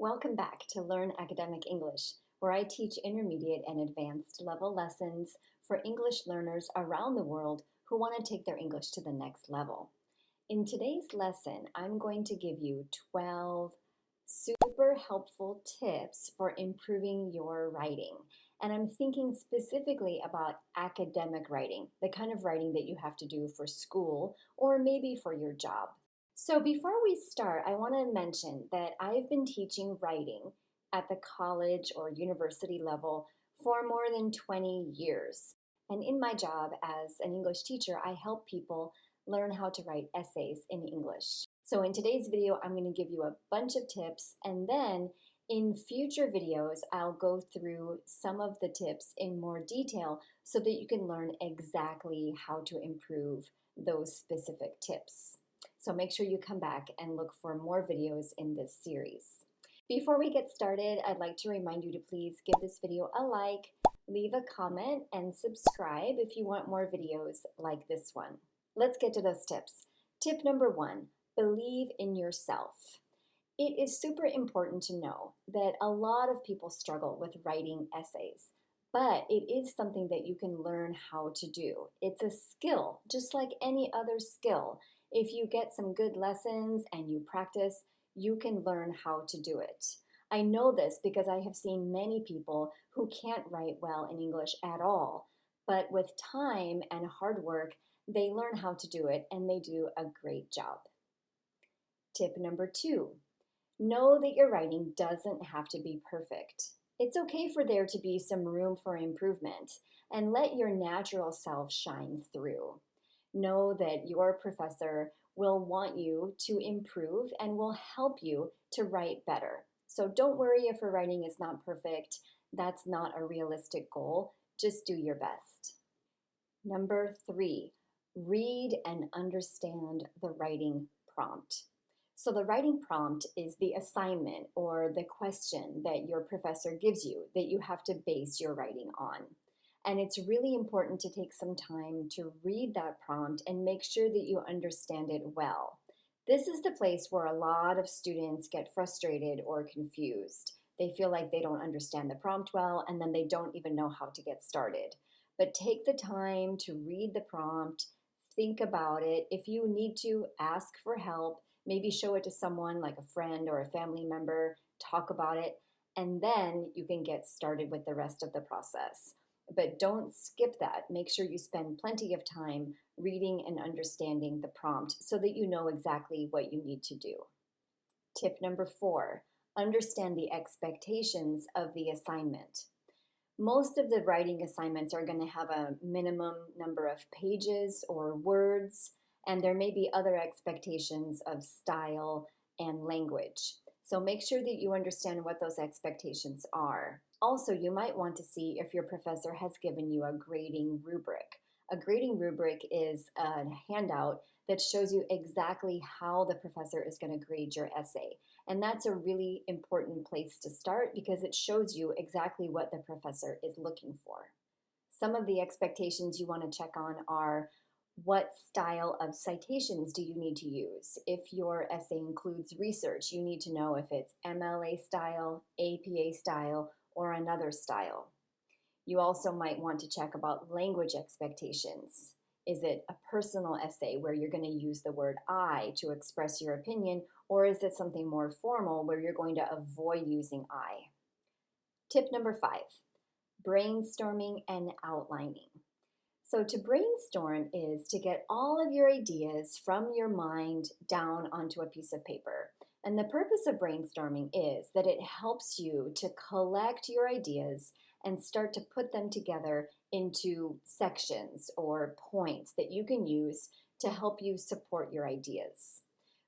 Welcome back to Learn Academic English, where I teach intermediate and advanced level lessons for English learners around the world who want to take their English to the next level. In today's lesson, I'm going to give you 12 super helpful tips for improving your writing. And I'm thinking specifically about academic writing, the kind of writing that you have to do for school or maybe for your job. So before we start, I want to mention that I've been teaching writing at the college or university level for more than 20 years. And in my job as an English teacher, I help people learn how to write essays in English. So in today's video, I'm going to give you a bunch of tips, and then in future videos, I'll go through some of the tips in more detail so that you can learn exactly how to improve those specific tips. So make sure you come back and look for more videos in this series. Before we get started, I'd like to remind you to please give this video a like, leave a comment, and subscribe if you want more videos like this one. Let's get to those tips. Tip number 1, believe in yourself. It is super important to know that a lot of people struggle with writing essays, but it is something that you can learn how to do. It's a skill, just like any other skill. If you get some good lessons and you practice, you can learn how to do it. I know this because I have seen many people who can't write well in English at all, but with time and hard work, they learn how to do it and they do a great job. Tip number 2, know that your writing doesn't have to be perfect. It's okay for there to be some room for improvement, and let your natural self shine through. Know that your professor will want you to improve and will help you to write better. So don't worry if your writing is not perfect. That's not a realistic goal. Just do your best. Number 3, read and understand the writing prompt. So the writing prompt is the assignment or the question that your professor gives you that you have to base your writing on. And it's really important to take some time to read that prompt and make sure that you understand it well. This is the place where a lot of students get frustrated or confused. They feel like they don't understand the prompt well, and then they don't even know how to get started. But take the time to read the prompt, think about it. If you need to, ask for help. Maybe show it to someone like a friend or a family member, talk about it, and then you can get started with the rest of the process. But don't skip that. Make sure you spend plenty of time reading and understanding the prompt so that you know exactly what you need to do. Tip number 4, understand the expectations of the assignment. Most of the writing assignments are going to have a minimum number of pages or words, and there may be other expectations of style and language. So make sure that you understand what those expectations are. Also, you might want to see if your professor has given you a grading rubric. A grading rubric is a handout that shows you exactly how the professor is going to grade your essay. And that's a really important place to start because it shows you exactly what the professor is looking for. Some of the expectations you want to check on are: what style of citations do you need to use? If your essay includes research, you need to know if it's MLA style, APA style, or another style. You also might want to check about language expectations. Is it a personal essay where you're going to use the word I to express your opinion, or is it something more formal where you're going to avoid using I? Tip number 5, brainstorming and outlining. So to brainstorm is to get all of your ideas from your mind down onto a piece of paper. And the purpose of brainstorming is that it helps you to collect your ideas and start to put them together into sections or points that you can use to help you support your ideas.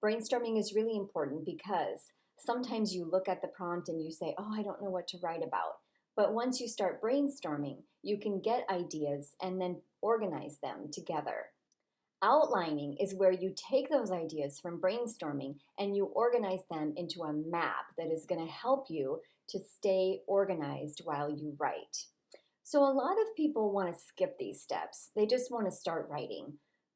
Brainstorming is really important because sometimes you look at the prompt and you say, oh, I don't know what to write about. But once you start brainstorming, you can get ideas and then organize them together. Outlining is where you take those ideas from brainstorming and you organize them into a map that is going to help you to stay organized while you write. So a lot of people want to skip these steps. They just want to start writing.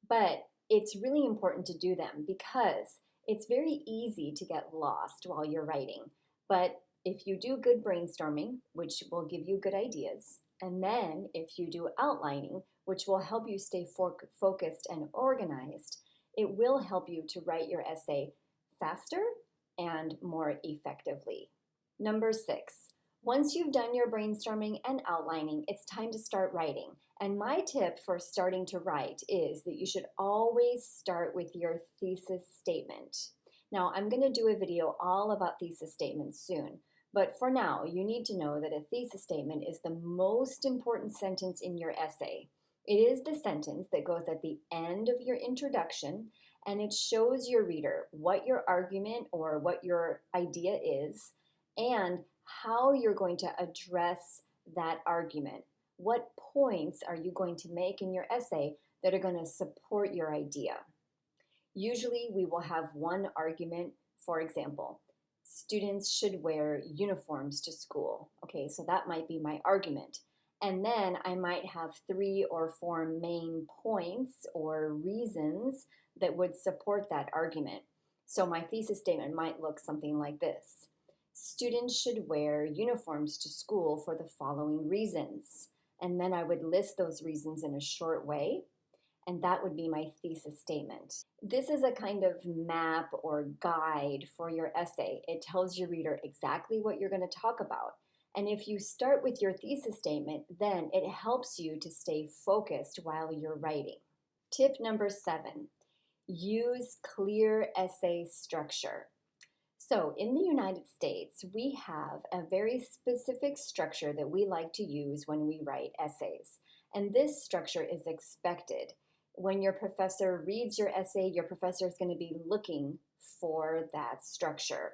But it's really important to do them because it's very easy to get lost while you're writing. But if you do good brainstorming, which will give you good ideas, and then if you do outlining, which will help you stay focused and organized, it will help you to write your essay faster and more effectively. Number 6, once you've done your brainstorming and outlining, it's time to start writing. And my tip for starting to write is that you should always start with your thesis statement. Now, I'm going to do a video all about thesis statements soon, but for now, you need to know that a thesis statement is the most important sentence in your essay. It is the sentence that goes at the end of your introduction, and it shows your reader what your argument or what your idea is and how you're going to address that argument. What points are you going to make in your essay that are going to support your idea? Usually we will have one argument, for example, students should wear uniforms to school. Okay, so that might be my argument. And then I might have 3 or 4 main points or reasons that would support that argument. So my thesis statement might look something like this. Students should wear uniforms to school for the following reasons. And then I would list those reasons in a short way, and that would be my thesis statement. This is a kind of map or guide for your essay. It tells your reader exactly what you're going to talk about. And if you start with your thesis statement, then it helps you to stay focused while you're writing. Tip number 7, use clear essay structure. So in the United States, we have a very specific structure that we like to use when we write essays. And this structure is expected. When your professor reads your essay, your professor is going to be looking for that structure.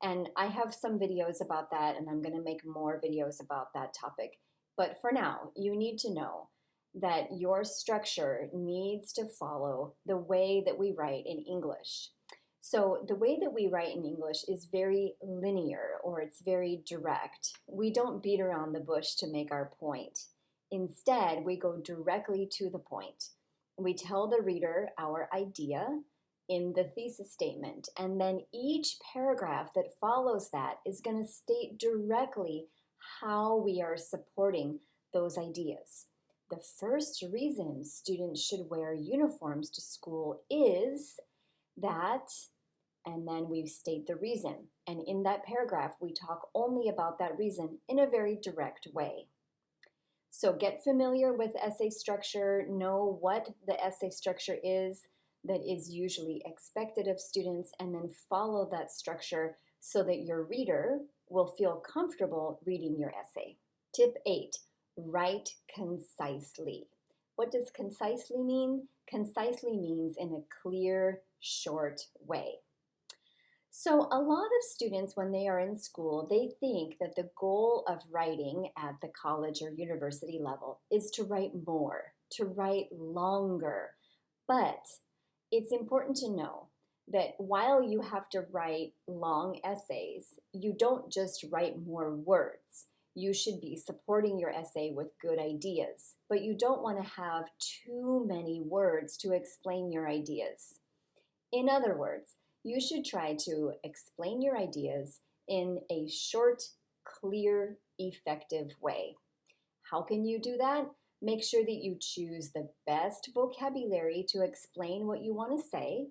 And I have some videos about that, and I'm going to make more videos about that topic. But for now, you need to know that your structure needs to follow the way that we write in English. So the way that we write in English is very linear, or it's very direct. We don't beat around the bush to make our point. Instead, we go directly to the point. We tell the reader our idea in the thesis statement, and then each paragraph that follows that is going to state directly how we are supporting those ideas. The first reason students should wear uniforms to school is that, and then we state the reason. And in that paragraph, we talk only about that reason in a very direct way. So get familiar with essay structure, know what the essay structure is that is usually expected of students, and then follow that structure so that your reader will feel comfortable reading your essay. Tip 8, write concisely. What does concisely mean? Concisely means in a clear, short way. So a lot of students, when they are in school, they think that the goal of writing at the college or university level is to write more, to write longer. But it's important to know that while you have to write long essays, you don't just write more words. You should be supporting your essay with good ideas, but you don't want to have too many words to explain your ideas. In other words, you should try to explain your ideas in a short, clear, effective way. How can you do that? Make sure that you choose the best vocabulary to explain what you want to say,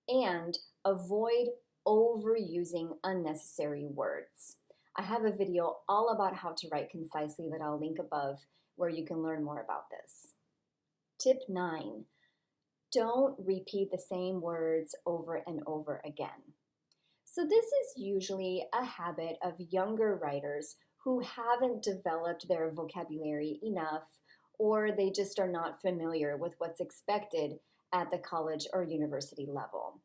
and avoid overusing unnecessary words. I have a video all about how to write concisely that I'll link above, where you can learn more about this. Tip 9. Don't repeat the same words over and over again. So this is usually a habit of younger writers who haven't developed their vocabulary enough, or they just are not familiar with what's expected at the college or university level.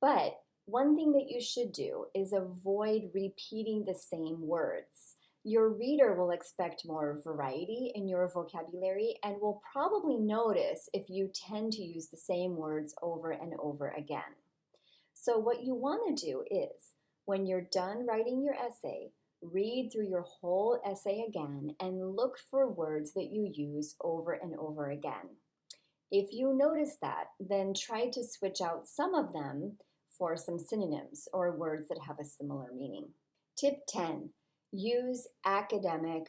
But one thing that you should do is avoid repeating the same words. Your reader will expect more variety in your vocabulary and will probably notice if you tend to use the same words over and over again. So what you want to do is, when you're done writing your essay, read through your whole essay again and look for words that you use over and over again. If you notice that, then try to switch out some of them for some synonyms or words that have a similar meaning. Tip 10, use academic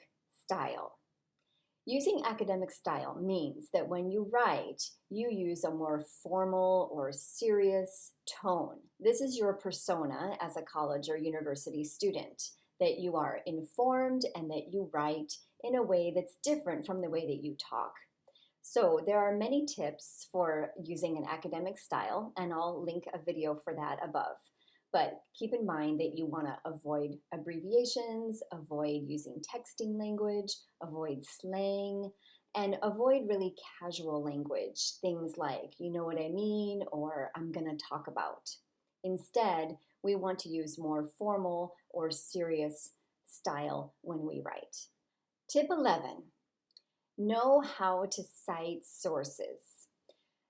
style. Using academic style means that when you write, you use a more formal or serious tone. This is your persona as a college or university student, that you are informed and that you write in a way that's different from the way that you talk. So there are many tips for using an academic style, and I'll link a video for that above. But keep in mind that you want to avoid abbreviations, avoid using texting language, avoid slang, and avoid really casual language, things like, you know what I mean, or I'm going to talk about. Instead, we want to use more formal or serious style when we write. Tip 11, know how to cite sources.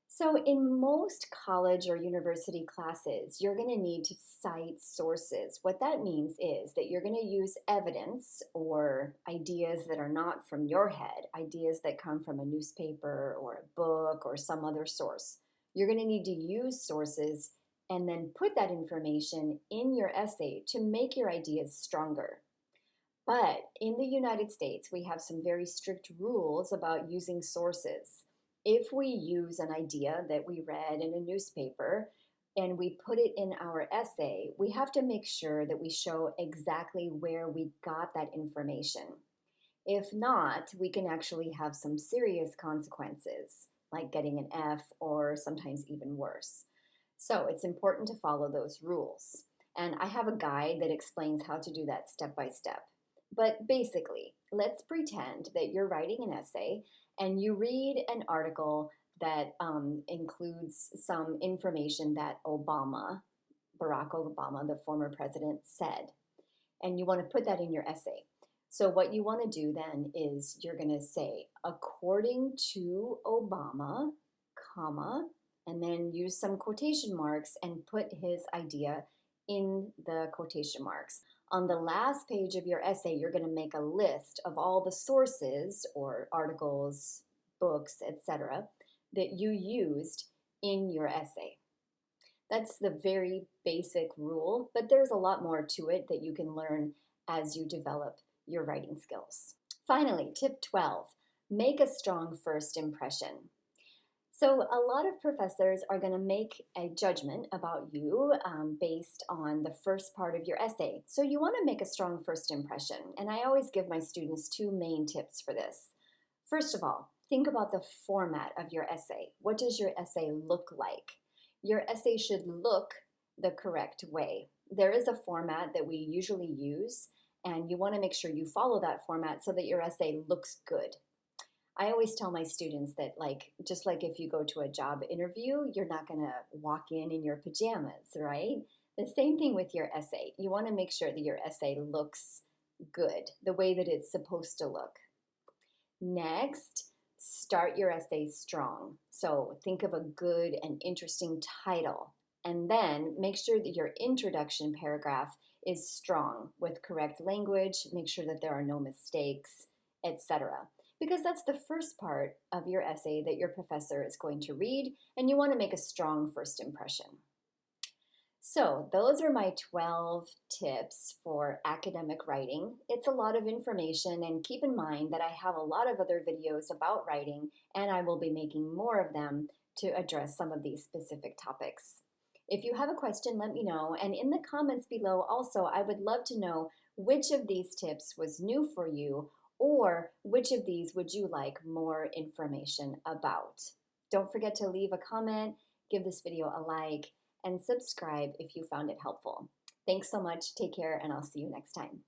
So in most college or university classes, you're going to need to cite sources. What that means is that you're going to use evidence or ideas that are not from your head, ideas that come from a newspaper or a book or some other source. You're going to need to use sources and then put that information in your essay to make your ideas stronger. But in the United States, we have some very strict rules about using sources. If we use an idea that we read in a newspaper and we put it in our essay, we have to make sure that we show exactly where we got that information. If not, we can actually have some serious consequences, like getting an F or sometimes even worse. So it's important to follow those rules. And I have a guide that explains how to do that step by step. But basically, let's pretend that you're writing an essay and you read an article that includes some information that Barack Obama, the former president, said, and you want to put that in your essay. So what you want to do then is you're going to say, according to Obama, comma, and then use some quotation marks and put his idea in the quotation marks. On the last page of your essay, you're going to make a list of all the sources or articles, books, etc., that you used in your essay. That's the very basic rule, but there's a lot more to it that you can learn as you develop your writing skills. Finally, tip 12, make a strong first impression. So a lot of professors are going to make a judgment about you based on the first part of your essay. So you want to make a strong first impression. And I always give my students two main tips for this. First of all, think about the format of your essay. What does your essay look like? Your essay should look the correct way. There is a format that we usually use, and you want to make sure you follow that format so that your essay looks good. I always tell my students that, just like if you go to a job interview, you're not going to walk in your pajamas, right? The same thing with your essay. You want to make sure that your essay looks good, the way that it's supposed to look. Next, start your essay strong. So think of a good and interesting title, and then make sure that your introduction paragraph is strong with correct language. Make sure that there are no mistakes, etc. Because that's the first part of your essay that your professor is going to read, and you want to make a strong first impression. So those are my 12 tips for academic writing. It's a lot of information, and keep in mind that I have a lot of other videos about writing, and I will be making more of them to address some of these specific topics. If you have a question, let me know, and in the comments below also, I would love to know which of these tips was new for you, or which of these would you like more information about? Don't forget to leave a comment, give this video a like, and subscribe if you found it helpful. Thanks so much, take care, and I'll see you next time.